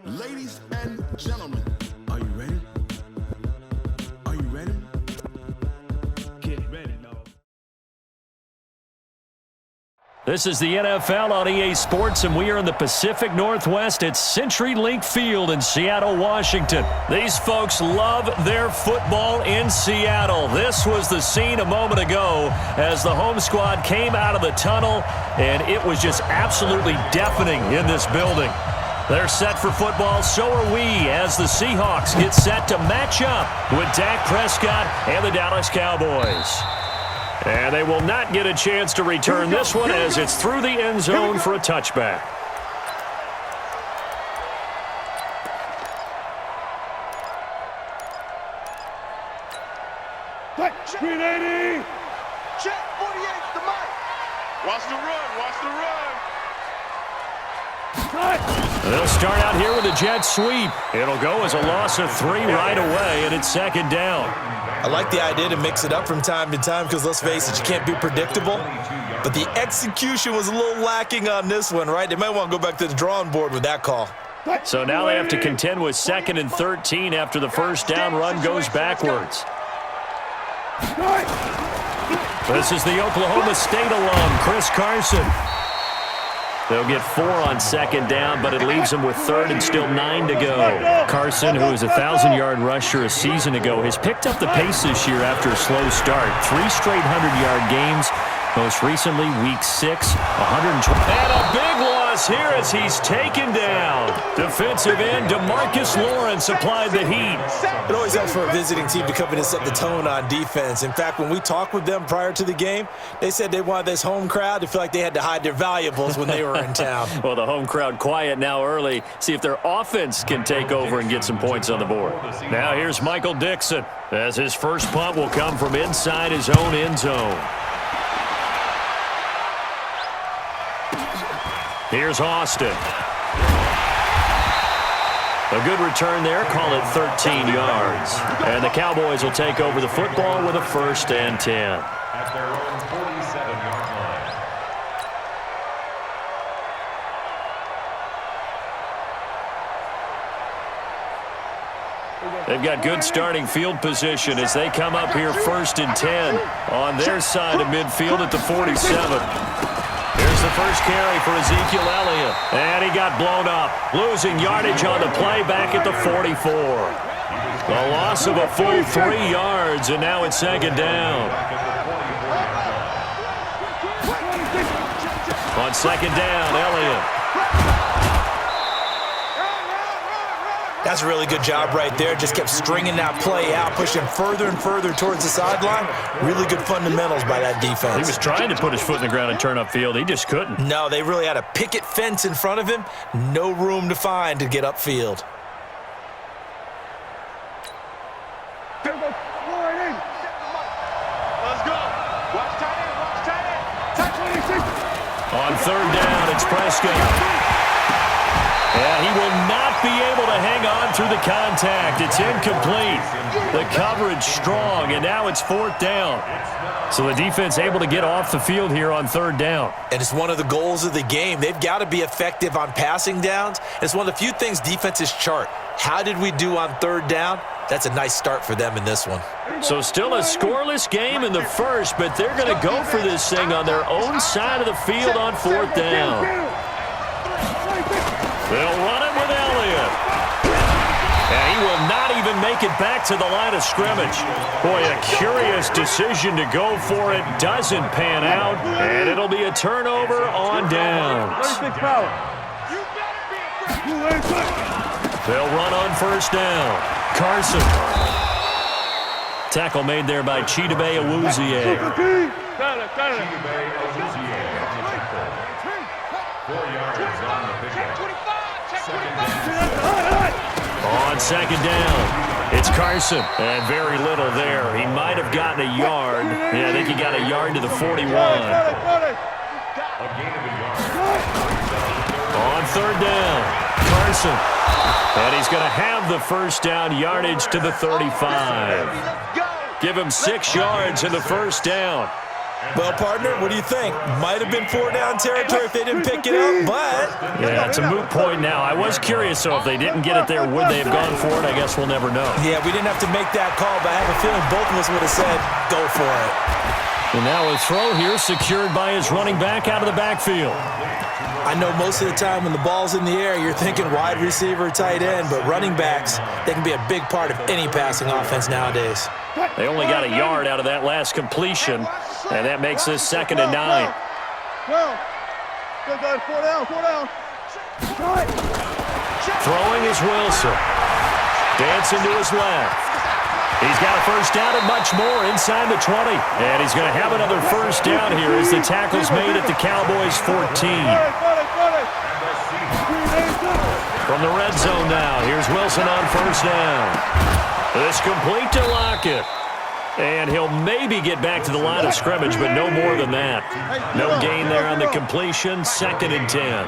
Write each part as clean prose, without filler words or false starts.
Ladies and gentlemen, are you ready? Are you ready? Get ready, now. This is the NFL on EA Sports, and we are in the Pacific Northwest at CenturyLink Field in Seattle, Washington. These folks love their football in Seattle. This was the scene a moment ago as the home squad came out of the tunnel, and it was just absolutely deafening in this building. They're set for football, so are we, as the Seahawks get set to match up with Dak Prescott and the Dallas Cowboys. And they will not get a chance to return this one as it's through the end zone for a touchback. Screen 80. Check 48 the mic. Watch the run. Watch the run. They'll start out here with a jet sweep. It'll go as a loss of 3 right away, and it's second down. I like the idea to mix it up from time to time because, let's face it, you can't be predictable. But the execution was a little lacking on this one, right? They might want to go back to the drawing board with that call. So now they have to contend with 2nd and 13 after the first down run goes backwards. This is the Oklahoma State alum, Chris Carson. They'll get 4 on 2nd down, but it leaves them with 3rd and still 9 to go. Carson, who was a 1,000-yard rusher a season ago, has picked up the pace this year after a slow start. 3 straight 100-yard games. Most recently, Week 6, 120. And a big loss here as he's taken down. Defensive end DeMarcus Lawrence applied the heat. It always helps for a visiting team to come in and set the tone on defense. In fact, when we talked with them prior to the game, they said they wanted this home crowd to feel like they had to hide their valuables when they were in town. Well, the home crowd quiet now early. See if their offense can take over and get some points on the board. Now here's Michael Dixon as his first punt will come from inside his own end zone. Here's Austin. A good return there. Call it 13 yards. And the Cowboys will take over the football with a 1st and 10. At their own 47-yard line. They've got good starting field position as they come up here 1st and 10 on their side of midfield at the 47. Here's the first carry for Ezekiel Elliott. And he got blown up. Losing yardage on the play back at the 44. A loss of a full 3 yards, and now it's 2nd down. On 2nd down, Elliott. That's a really good job right there. Just kept stringing that play out, pushing further and further towards the sideline. Really good fundamentals by that defense. He was trying to put his foot in the ground and turn upfield. He just couldn't. No, they really had a picket fence in front of him. No room to find to get upfield. Let's go. Watch tight end. Watch tight end. Touch 26. On 3rd down, it's Prescott. And he will not be able to hang on through the contact. It's incomplete. The coverage strong, and now it's 4th down. So the defense able to get off the field here on 3rd down. And it's one of the goals of the game. They've got to be effective on passing downs. It's one of the few things defenses chart. How did we do on 3rd down? That's a nice start for them in this one. So still a scoreless game in the first, but they're going to go for this thing on their own side of the field on 4th down. They'll run it with Elliott. And he will not even make it back to the line of scrimmage. Boy, a curious decision to go for it. Doesn't pan out. And it'll be a turnover on downs. They'll run on 1st down. Carson. Tackle made there by Chidobe Awuzie. Chidobe Awuzie. 4 yards on the pickup. On 2nd down, it's Carson. And very little there. He might have gotten a yard. Yeah, I think he got a yard to the 41. On 3rd down, Carson. And he's going to have the 1st down yardage to the 35. Give him 6 yards in the 1st down. Well, partner, what do you think? Might have been 4-down territory if they didn't pick it up, but... Yeah, it's a moot point now. I was curious, so if they didn't get it there, would they have gone for it? I guess we'll never know. Yeah, we didn't have to make that call, but I have a feeling both of us would have said, go for it. And now a throw here secured by his running back out of the backfield. I know most of the time when the ball's in the air, you're thinking wide receiver, tight end, but running backs, they can be a big part of any passing offense nowadays. They only got a yard out of that last completion, and that makes this 2nd and 9. Throwing is Wilson. Dancing to his left. He's got a first down and much more inside the 20. And he's going to have another first down here as the tackle's made at the Cowboys' 14. From the red zone now, here's Wilson on first down. This complete to Lockett. And he'll maybe get back to the line of scrimmage, but no more than that. No gain there on the completion, 2nd and 10.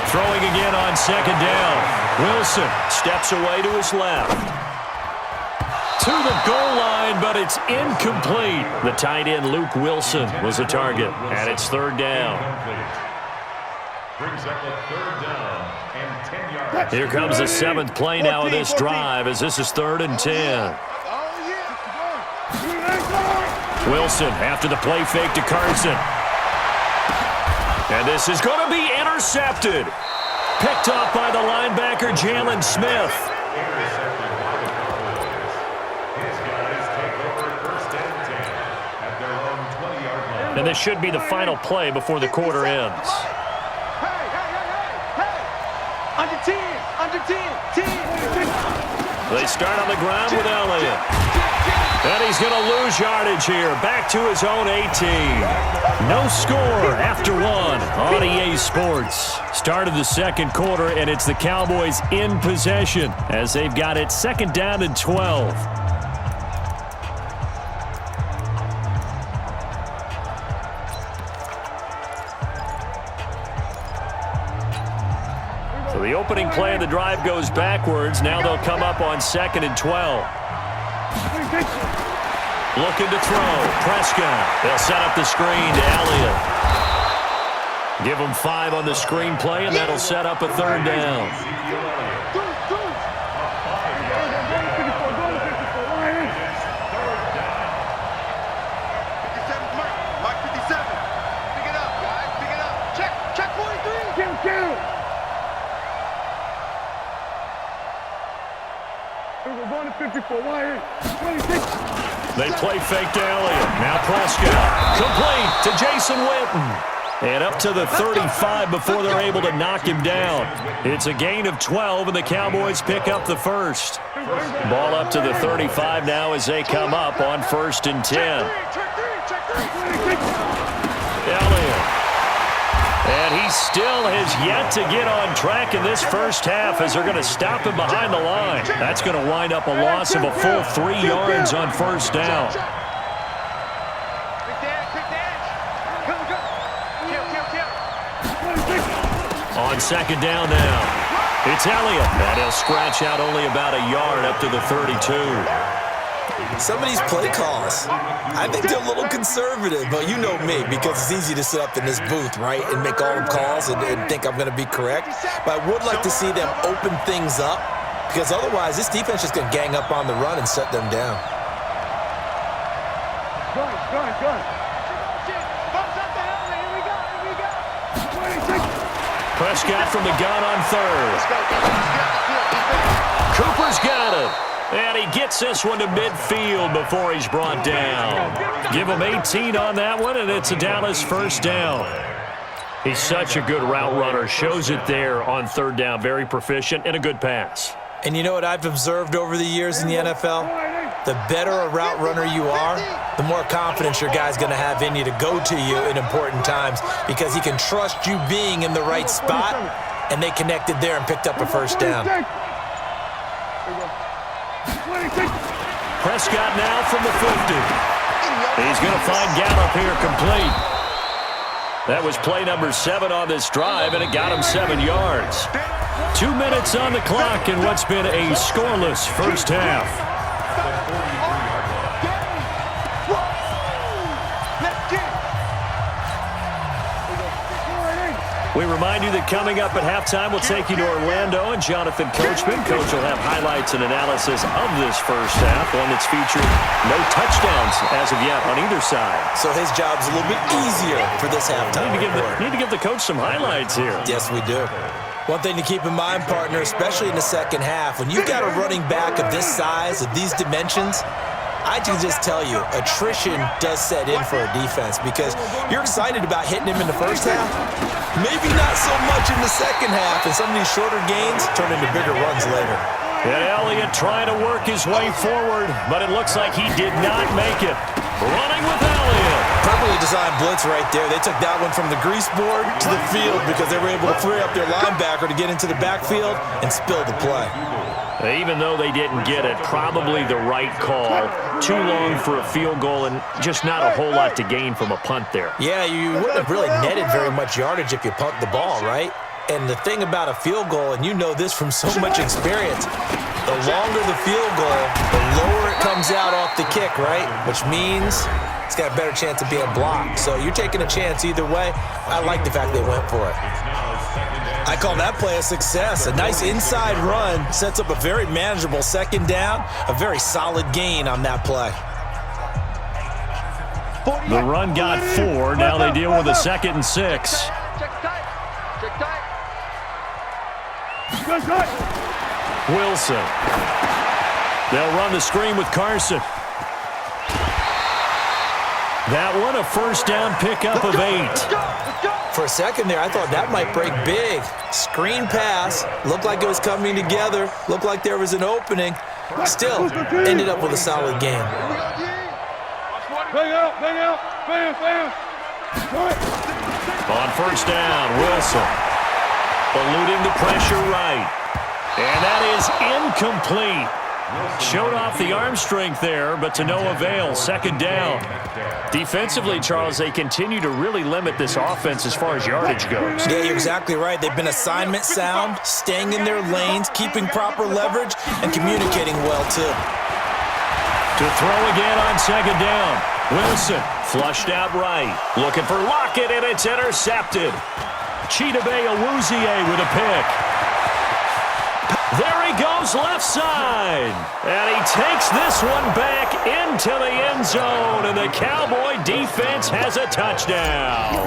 Throwing again on 2nd down. Wilson steps away to his left. To the goal line, but it's incomplete. The tight end, Luke Wilson, was the target, and it's 3rd down. Brings up a 3rd down and 10 yards. Here comes the 7th play now of this drive as this is 3rd and 10. Wilson after the play fake to Carson. And this is going to be intercepted. Picked off by the linebacker, Jalen Smith. And this should be the final play before the quarter ends. Under 10, under 10, 10. They start on the ground with Elliott. And he's going to lose yardage here. Back to his own 18. No score after 1 on EA Sports. Started the 2nd quarter, and it's the Cowboys in possession as they've got it 2nd down and 12. So the opening play of the drive goes backwards. Now they'll come up on 2nd and 12. Looking to throw. Prescott. They'll set up the screen to Elliott. Give him 5 on the screen play, and that'll set up a 3rd down. Mike 57. Pick it up, guys. Pick it up. Check 43. Count. We're going to 54. Why? 26. They play fake to Elliott. Now Prescott. Complete to Jason Witten. And up to the 35 before they're able to knock him down. It's a gain of 12, and the Cowboys pick up the first. Ball up to the 35 now as they come up on 1st and 10. Elliott. And he still has yet to get on track in this first half as they're going to stop him behind the line. That's going to wind up a loss of a full 3 yards on 1st down. On 2nd down now, it's Elliott. And he'll scratch out only about a yard up to the 32. Some of these play calls, I think they're a little conservative, but you know me, because it's easy to sit up in this booth, right, and make all the calls and think I'm going to be correct. But I would like to see them open things up, because otherwise this defense is going to gang up on the run and shut them down. Go. Prescott from the gun on 3rd. Cooper's got it. And he gets this one to midfield before he's brought down. Give him 18 on that one, and it's a Dallas 1st down. He's such a good route runner. Shows it there on 3rd down. Very proficient and a good pass. And you know what I've observed over the years in the NFL? The better a route runner you are, the more confidence your guy's going to have in you to go to you in important times, because he can trust you being in the right spot, and they connected there and picked up a 1st down. Prescott now from the 50. He's going to find Gallup here complete. That was play number 7 on this drive, and it got him 7 yards. 2 minutes on the clock in what's been a scoreless first half. We remind you that coming up at halftime, we'll take you to Orlando, and Jonathan Coachman. Coach will have highlights and analysis of this first half, one that's featured no touchdowns as of yet on either side. So his job's a little bit easier for this halftime. Need to give the coach some highlights here. Yes, we do. One thing to keep in mind, partner, especially in the second half, when you've got a running back of this size, of these dimensions, I can just tell you, attrition does set in for a defense because you're excited about hitting him in the first half. Maybe not so much in the second half, and some of these shorter gains turn into bigger runs later. And Elliott trying to work his way forward, but it looks like he did not make it. Running with Elliott. Perfectly designed blitz right there. They took that one from the grease board to the field because they were able to free up their linebacker to get into the backfield and spill the play. Even though they didn't get it, probably the right call. Too long for a field goal and just not a whole lot to gain from a punt there. Yeah, you wouldn't have really netted very much yardage if you punt the ball, right? And the thing about a field goal, and you know this from so much experience, the longer the field goal, the lower it comes out off the kick, right? Which means it's got a better chance of being blocked. So you're taking a chance either way. I like the fact they went for it. I call that play a success. A nice inside run sets up a very manageable second down, a very solid gain on that play. The run got 4. Now they deal with a 2nd and 6. Check tight. Check tight. Wilson. They'll run the screen with Carson. That one, a first down pickup of 8. For a second there, I thought that might break big. Screen pass. Looked like it was coming together. Looked like there was an opening. Still, ended up with a solid game. On first down, Wilson. Eluding the pressure right. And that is incomplete. Showed off the arm strength there, but to no avail. Second down. Defensively, Charles, they continue to really limit this offense as far as yardage goes. Yeah, you're exactly right. They've been assignment sound, staying in their lanes, keeping proper leverage, and communicating well, too. To throw again on second down. Wilson flushed out right. Looking for Lockett, and it's intercepted. Chidobe Awuzie with a pick. There he goes left side. And he takes this one back into the end zone. And the Cowboy defense has a touchdown.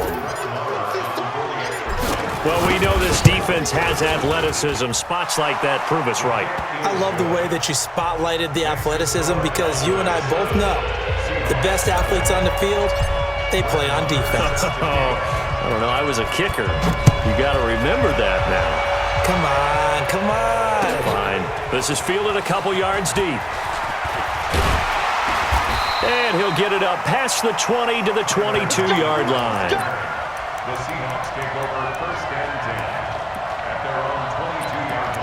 Well, we know this defense has athleticism. Spots like that prove us right. I love the way that you spotlighted the athleticism because you and I both know the best athletes on the field, they play on defense. I don't know. I was a kicker. You got to remember that now. Come on, come on. Fine. This is fielded a couple yards deep. And he'll get it up past the 20 to the 22-yard line. The Seahawks take over first and 10 at their own 22-yard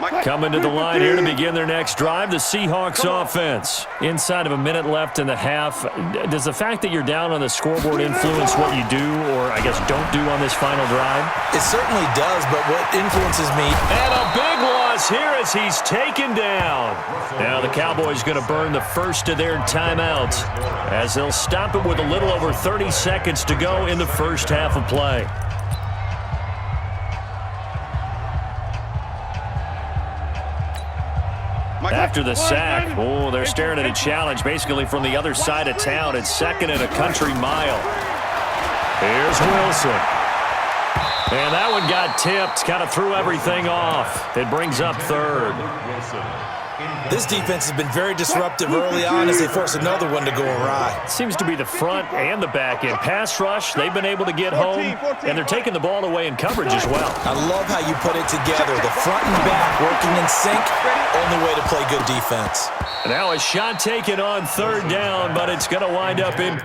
line. Coming to the line here to begin their next drive, the Seahawks offense. Inside of a minute left in the half. Does the fact that you're down on the scoreboard influence what you do or, I guess, don't do on this final drive? It certainly does, but what influences me... And a big loss here as he's taken down. Now the Cowboys going to burn the first of their timeouts as they'll stop it with a little over 30 seconds to go in the first half of play. After the sack, they're staring at a challenge basically from the other side of town. It's 2nd and a country mile. Here's Wilson. And that one got tipped, kind of threw everything off. It brings up 3rd. This defense has been very disruptive early on as they force another one to go awry. Seems to be the front and the back end. Pass rush, they've been able to get home, and they're taking the ball away in coverage as well. I love how you put it together. The front and back working in sync, only way to play good defense. Now a shot taken on 3rd down, but it's going to wind up in